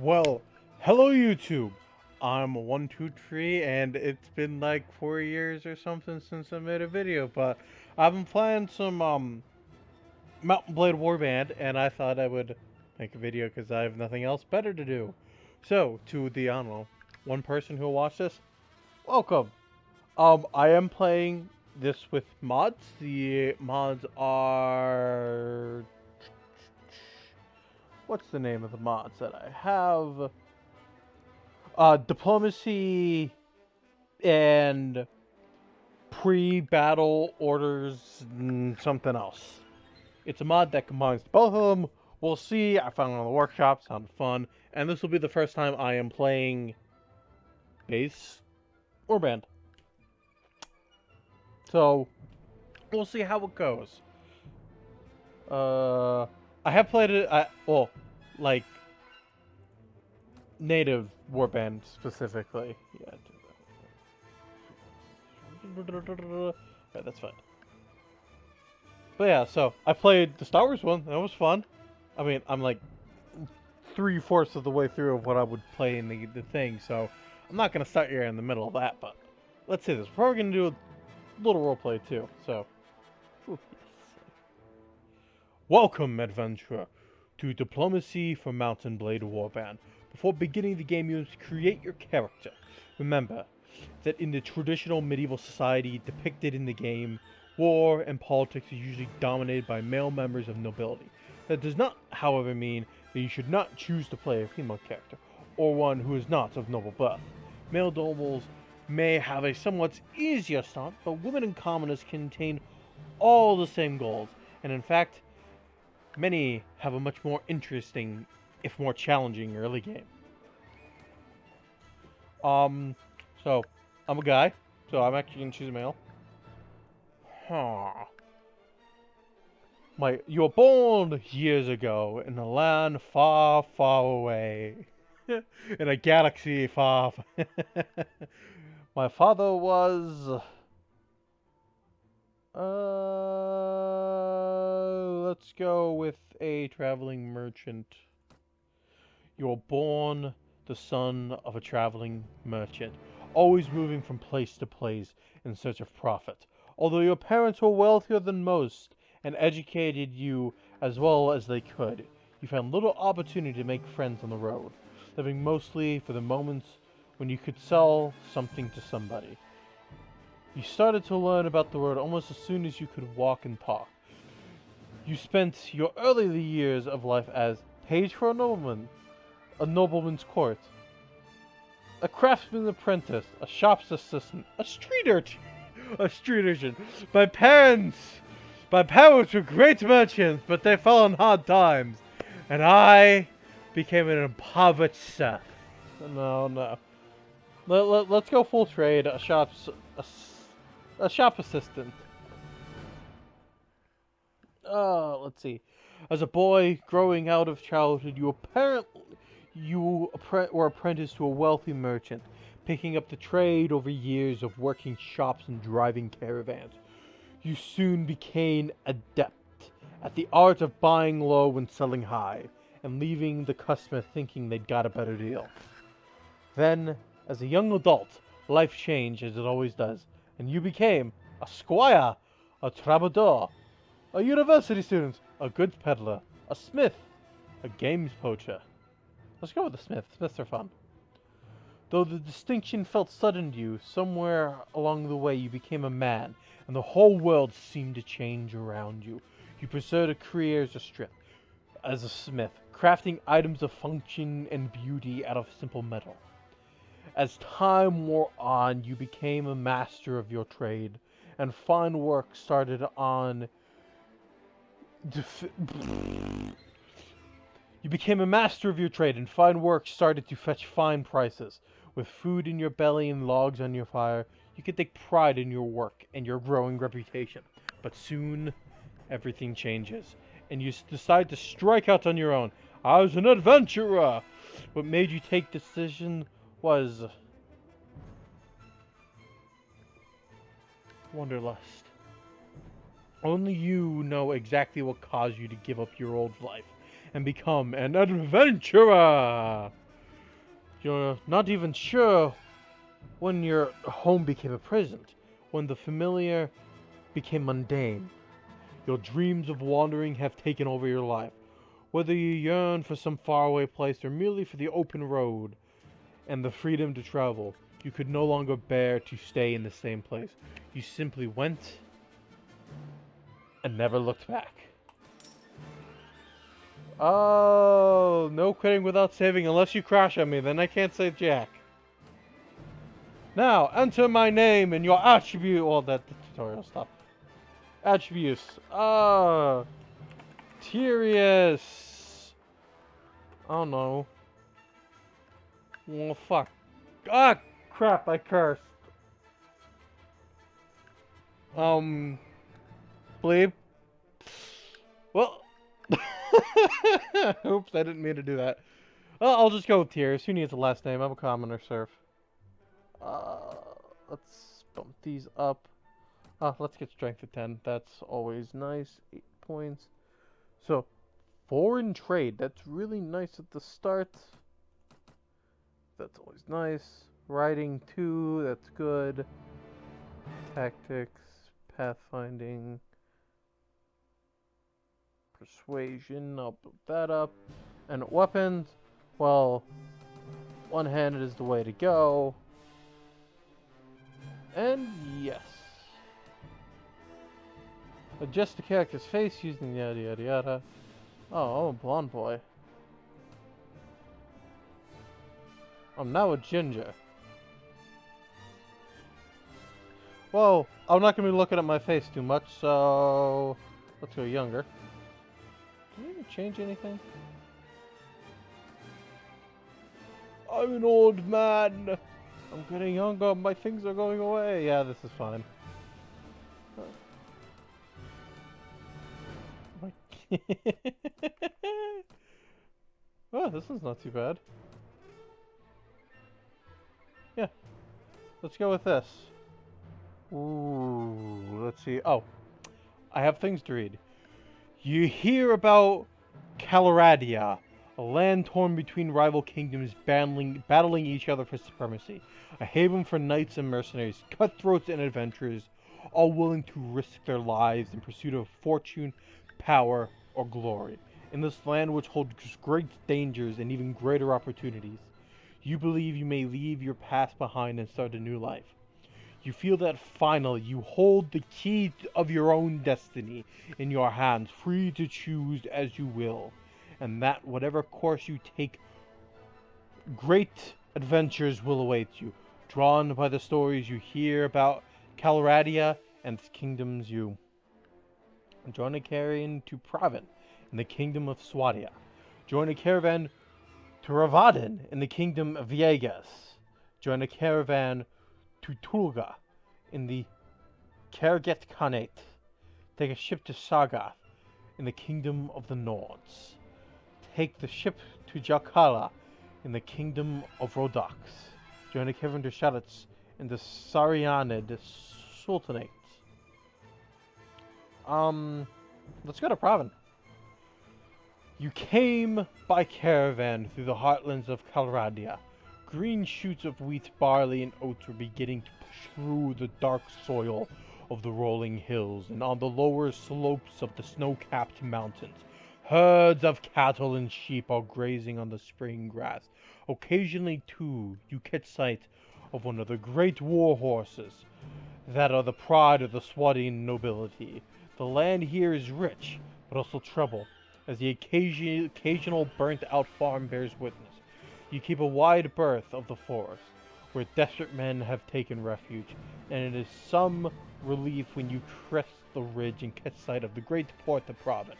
Well, hello YouTube. I'm 123 and it's been like 4 years or something since I made a video, but I've been playing some Mountain Blade Warband and I thought I would make a video because I have nothing else better to do. So, to the, I don't know, one person who will watch this, welcome. I am playing this with mods. The mods are... What's the name of the mods that I have? Diplomacy and pre-battle orders and something else. It's a mod that combines both of them. We'll see. I found it on the workshop. Sounded fun. And this will be the first time I am playing bass or band. So, we'll see how it goes. I have played it, like, native warband specifically. Yeah. Yeah, that's fine. But yeah, so I played the Star Wars one. That was fun. I mean, I'm like 3/4 of the way through of what I would play in the thing, so I'm not gonna start here in the middle of that. But let's say this. We're probably gonna do a little roleplay too. So, ooh, yes. Welcome, adventurer, to Diplomacy for Mountain Blade Warband. Before beginning the game, you must create your character. Remember that in the traditional medieval society depicted in the game, war and politics are usually dominated by male members of nobility. That does not, however, mean that you should not choose to play a female character, or one who is not of noble birth. Male nobles may have a somewhat easier start, but women and commoners contain all the same goals, and in fact, many have a much more interesting, if more challenging, early game. So, I'm a guy, so I'm actually gonna choose a male. Huh. You were born years ago in a land far, far away. In a galaxy far. My father was... let's go with a traveling merchant. You were born the son of a traveling merchant, always moving from place to place in search of profit. Although your parents were wealthier than most and educated you as well as they could, you found little opportunity to make friends on the road, living mostly for the moments when you could sell something to somebody. You started to learn about the world almost as soon as you could walk and talk. You spent your early years of life as page for a nobleman's court, a craftsman's apprentice, a shop's assistant, a street urchin. My parents were great merchants, but they fell on hard times, and I became an impoverished serf. No. Let's go full trade. A shop assistant. Let's see. As a boy growing out of childhood, you were apprenticed to a wealthy merchant, picking up the trade over years of working shops and driving caravans. You soon became adept at the art of buying low and selling high, and leaving the customer thinking they'd got a better deal. Then, as a young adult, life changed as it always does, and you became a squire, a troubadour, a university student, a goods peddler, a smith, a games poacher. Let's go with the smith. Smiths are fun. Though the distinction felt sudden to you, somewhere along the way you became a man, and the whole world seemed to change around you. You pursued a career as a smith, crafting items of function and beauty out of simple metal. As time wore on, you became a master of your trade, and fine work started on... You became a master of your trade, and fine work started to fetch fine prices. With food in your belly and logs on your fire, you could take pride in your work and your growing reputation. But soon, everything changes, and you decide to strike out on your own. I was an adventurer! What made you take the decision was... Wanderlust. Only you know exactly what caused you to give up your old life and become an adventurer! You're not even sure when your home became a prison, when the familiar became mundane. Your dreams of wandering have taken over your life. Whether you yearn for some faraway place or merely for the open road and the freedom to travel, you could no longer bear to stay in the same place. You simply went and never looked back. Oh, no quitting without saving unless you crash on me, then I can't say jack. Now, enter my name and your attribute. Well, that's the tutorial stuff. Attributes. Tyrius. Oh no. Oh fuck. Ah, crap, I cursed. Bleep. Well. Oops, I didn't mean to do that. Well, I'll just go with Tyrius. Who needs a last name? I'm a commoner, serf. Let's bump these up. Let's get strength to 10. That's always nice. 8 points. So, foreign trade. That's really nice at the start. That's always nice. Writing 2. That's good. Tactics. Pathfinding. Persuasion. I'll build that up. And weapons. Well, one-handed is the way to go. And yes. Adjust the character's face using yada yada yada. Oh, I'm a blonde boy. I'm now a ginger. Well, I'm not gonna be looking at my face too much, so let's go younger. Can we even change anything? I'm an old man. I'm getting younger. My things are going away. Yeah, this is fine. Oh, this is not too bad. Yeah. Let's go with this. Ooh, let's see. Oh, I have things to read. You hear about Calaradia, a land torn between rival kingdoms battling each other for supremacy. A haven for knights and mercenaries, cutthroats and adventurers, all willing to risk their lives in pursuit of fortune, power, or glory. In this land which holds great dangers and even greater opportunities, you believe you may leave your past behind and start a new life. You feel that finally you hold the key of your own destiny in your hands, free to choose as you will, and that whatever course you take, great adventures will await you. Drawn by the stories you hear about Calradia and its kingdoms, you join a caravan to Pravin in the kingdom of Swadia. Join a caravan to Ravadan in the kingdom of Viegas. Join a caravan to Tulga in the Karget Khanate. Take a ship to Sargath in the kingdom of the Nords. Take the ship to Jalkala in the kingdom of Rodox. Join a caravan to Shadats in the Sarianid Sultanate. Let's go to Pravin. You came by caravan through the heartlands of Calradia. Green shoots of wheat, barley, and oats were beginning to push through the dark soil of the rolling hills, and on the lower slopes of the snow-capped mountains, herds of cattle and sheep are grazing on the spring grass. Occasionally, too, you catch sight of one of the great war horses that are the pride of the Swadian nobility. The land here is rich, but also trouble, as the occasional burnt-out farm bears witness. You keep a wide berth of the forest, where desperate men have taken refuge, and it is some relief when you crest the ridge and catch sight of the great port of Pravin,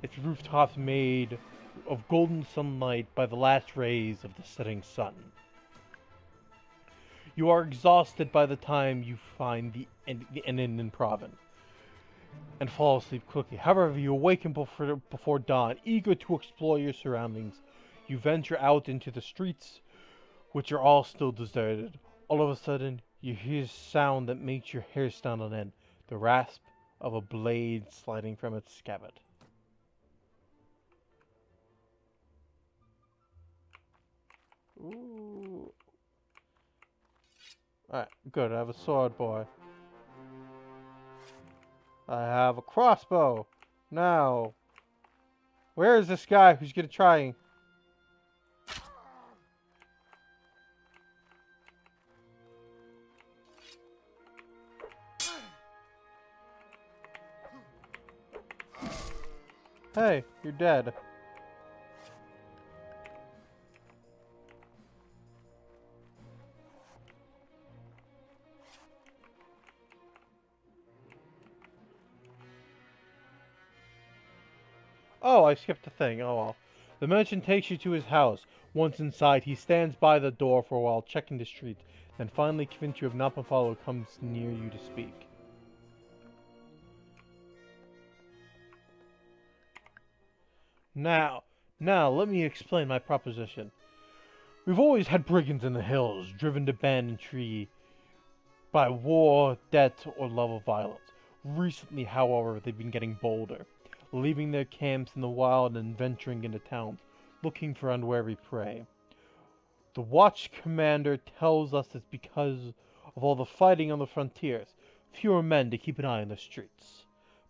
its rooftops made of golden sunlight by the last rays of the setting sun. You are exhausted by the time you find the inn in Pravin, and fall asleep quickly. However, you awaken before dawn, eager to explore your surroundings. You venture out into the streets, which are all still deserted. All of a sudden, you hear a sound that makes your hair stand on end. The rasp of a blade sliding from its scabbard. Ooh. Alright, good. I have a sword, boy. I have a crossbow. Now, where is this guy who's gonna try? Hey, you're dead. Oh, I skipped a thing. Oh well. The merchant takes you to his house. Once inside, he stands by the door for a while, checking the street. Then finally convinced you of not follow, comes near you to speak. Now, let me explain my proposition. We've always had brigands in the hills, driven to banditry by war, debt, or love of violence. Recently, however, they've been getting bolder, leaving their camps in the wild and venturing into towns, looking for unwary prey. The watch commander tells us it's because of all the fighting on the frontiers, fewer men to keep an eye on the streets.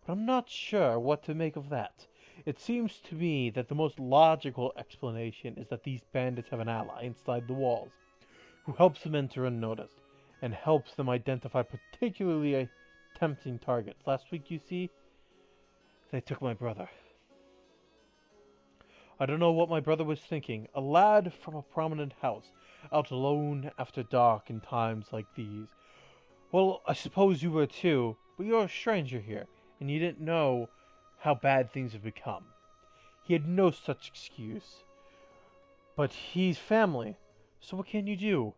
But I'm not sure what to make of that. It seems to me that the most logical explanation is that these bandits have an ally inside the walls, who helps them enter unnoticed, and helps them identify particularly tempting targets. Last week, you see, they took my brother. I don't know what my brother was thinking. A lad from a prominent house, out alone after dark in times like these. Well, I suppose you were too, but you're a stranger here, and you didn't know how bad things have become. He had no such excuse. But he's family, so what can you do?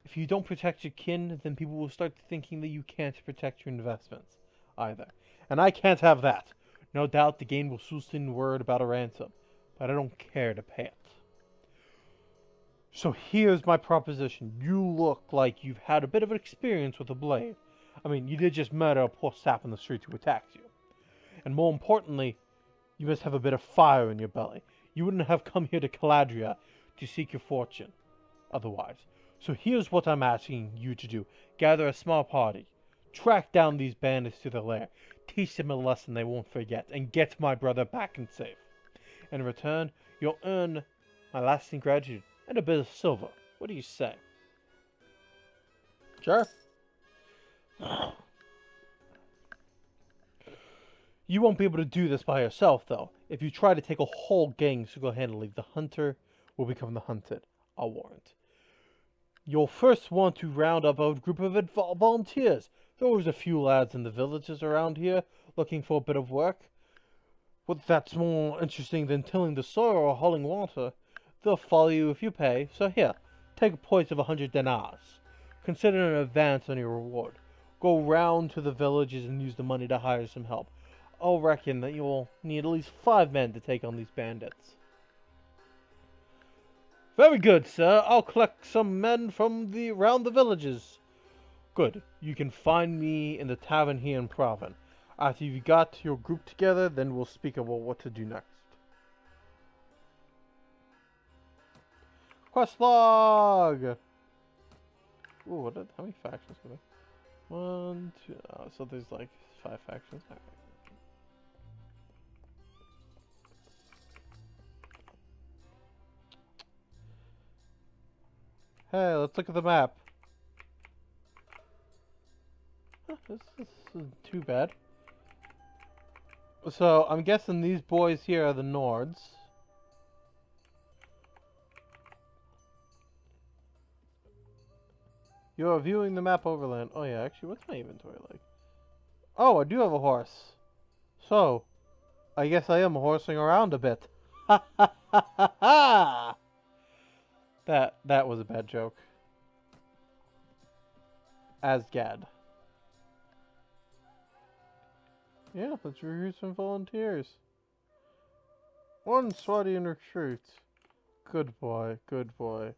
If you don't protect your kin, then people will start thinking that you can't protect your investments either. And I can't have that. No doubt the gain will soon send word about a ransom, but I don't care to pay it. So here's my proposition. You look like you've had a bit of an experience with a blade. I mean, you did just murder a poor sap in the street who attacked you. And more importantly, you must have a bit of fire in your belly. You wouldn't have come here to Caladria to seek your fortune otherwise. So here's what I'm asking you to do. Gather a small party. Track down these bandits to their lair. Teach them a lesson they won't forget. And get my brother back and safe. In return, you'll earn my lasting gratitude and a bit of silver. What do you say? Sure. You won't be able to do this by yourself, though. If you try to take a whole gang single-handedly, the hunter will become the hunted. I'll warrant. You'll first want to round up a group of volunteers. There's a few lads in the villages around here looking for a bit of work. Well, that's more interesting than tilling the soil or hauling water. They'll follow you if you pay. So here, take a point of 100 dinars. Consider an advance on your reward. Go round to the villages and use the money to hire some help. I'll reckon that you'll need at least 5 men to take on these bandits. Very good, sir. I'll collect some men from around the villages. Good. You can find me in the tavern here in Proven. After you've got your group together, then we'll speak about what to do next. Quest log! Ooh, how many factions are there? 1, 2, so there's like 5 factions. Right. Hey, let's look at the map. This isn't too bad. So, I'm guessing these boys here are the Nords. You're viewing the map overland. Oh yeah, actually, what's my inventory like? Oh, I do have a horse. So, I guess I am horsing around a bit. Ha ha ha ha ha! That was a bad joke. Asgad. Yeah, let's recruit some volunteers. 1 Swadian recruit. Good boy, good boy.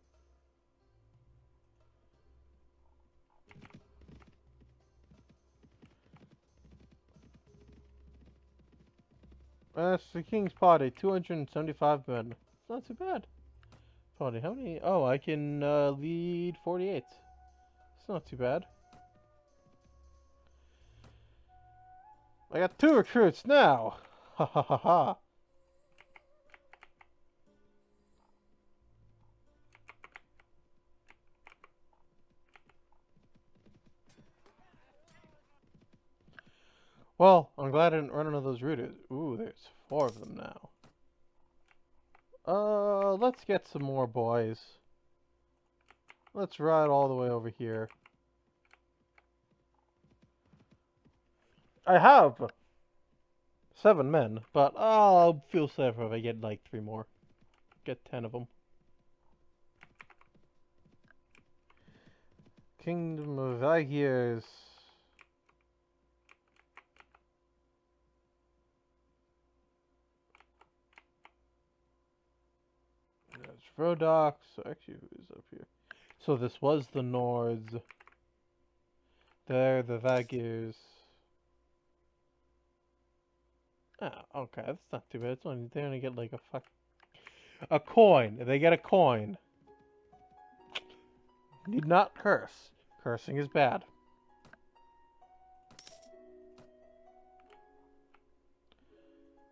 That's the King's Party, 275 men. It's not too bad. Party, how many? Oh, I can lead 48. It's not too bad. I got 2 recruits now! Ha ha ha ha. Well, I'm glad I didn't run into those rooters. Ooh, there's 4 of them now. Let's get some more boys. Let's ride all the way over here. I have 7 men, but I'll feel safer if I get like 3 more. Get 10 of them. Kingdom of Aegir's. There's Rodok. So actually, who's up here? So this was the Nords. They're the Vagirs. Ah, okay, that's not too bad. It's only, they only get like a coin. They get a coin. Need not curse. Cursing is bad.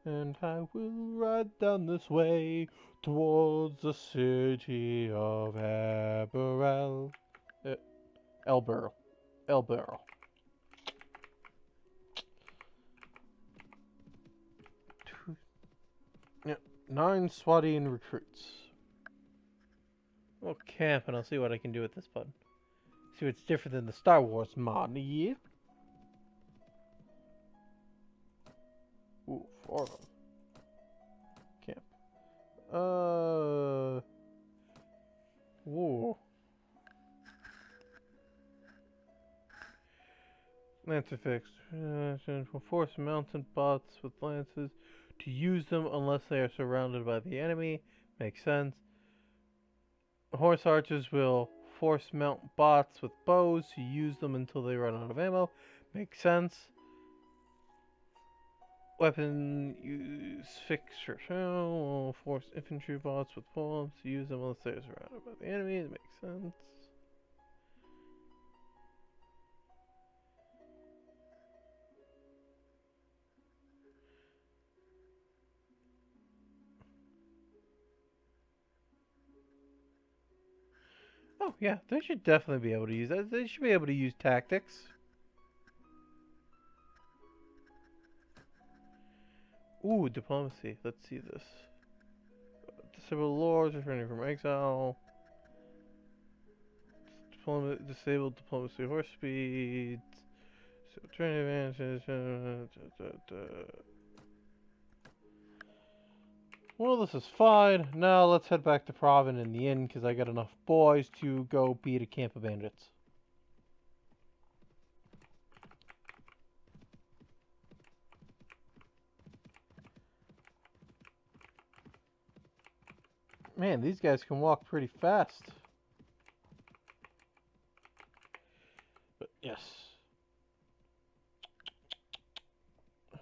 And I will ride down this way towards the city of Elberl. Elberl. 9 Swadian recruits. We'll camp and I'll see what I can do with this button. See what's different than the Star Wars mod. Yeah. Ooh, 4 of them. Camp. Whoa. Lancer fixed. Force mountain bots with lances to use them unless they are surrounded by the enemy. Makes sense. Horse archers will force mount bots with bows to use them until they run out of ammo. Makes sense. Weapon use fixture. Force infantry bots with bombs to use them unless they are surrounded by the enemy. It makes sense. Oh, yeah, they should definitely be able to use that. They should be able to use tactics. Ooh, diplomacy. Let's see this. Disable lords returning from exile. Disabled diplomacy horse speed. So turn advantages. Well, this is fine. Now let's head back to Provin in the inn because I got enough boys to go beat a camp of bandits. Man, these guys can walk pretty fast. But yes.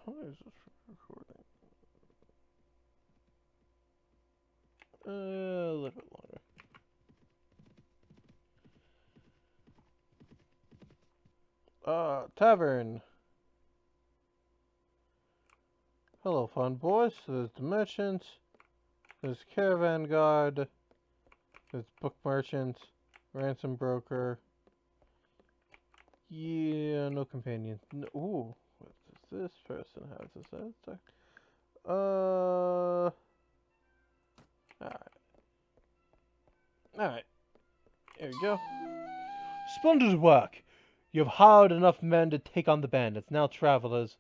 How is this recording? A little bit longer. Tavern. Hello, fun boys. There's the merchant. There's caravan guard. There's book merchant. Ransom broker. Yeah, no companions. No, ooh, what does this person have to say? Alright. Here we go. Splendid work! You have hired enough men to take on the bandits. Now travelers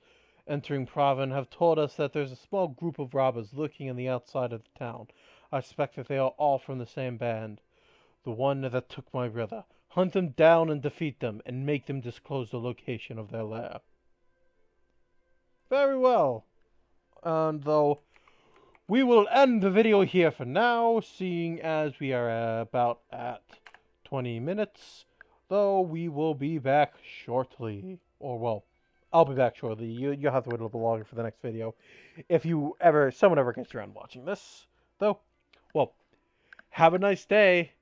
entering Provin have told us that there's a small group of robbers lurking on the outside of the town. I suspect that they are all from the same band. The one that took my brother. Hunt them down and defeat them, and make them disclose the location of their lair. Very well. And though we will end the video here for now, seeing as we are about at 20 minutes. Though we will be back shortly. Or, well, I'll be back shortly. You'll have to wait a little longer for the next video. If someone ever gets around watching this. Though, well, have a nice day.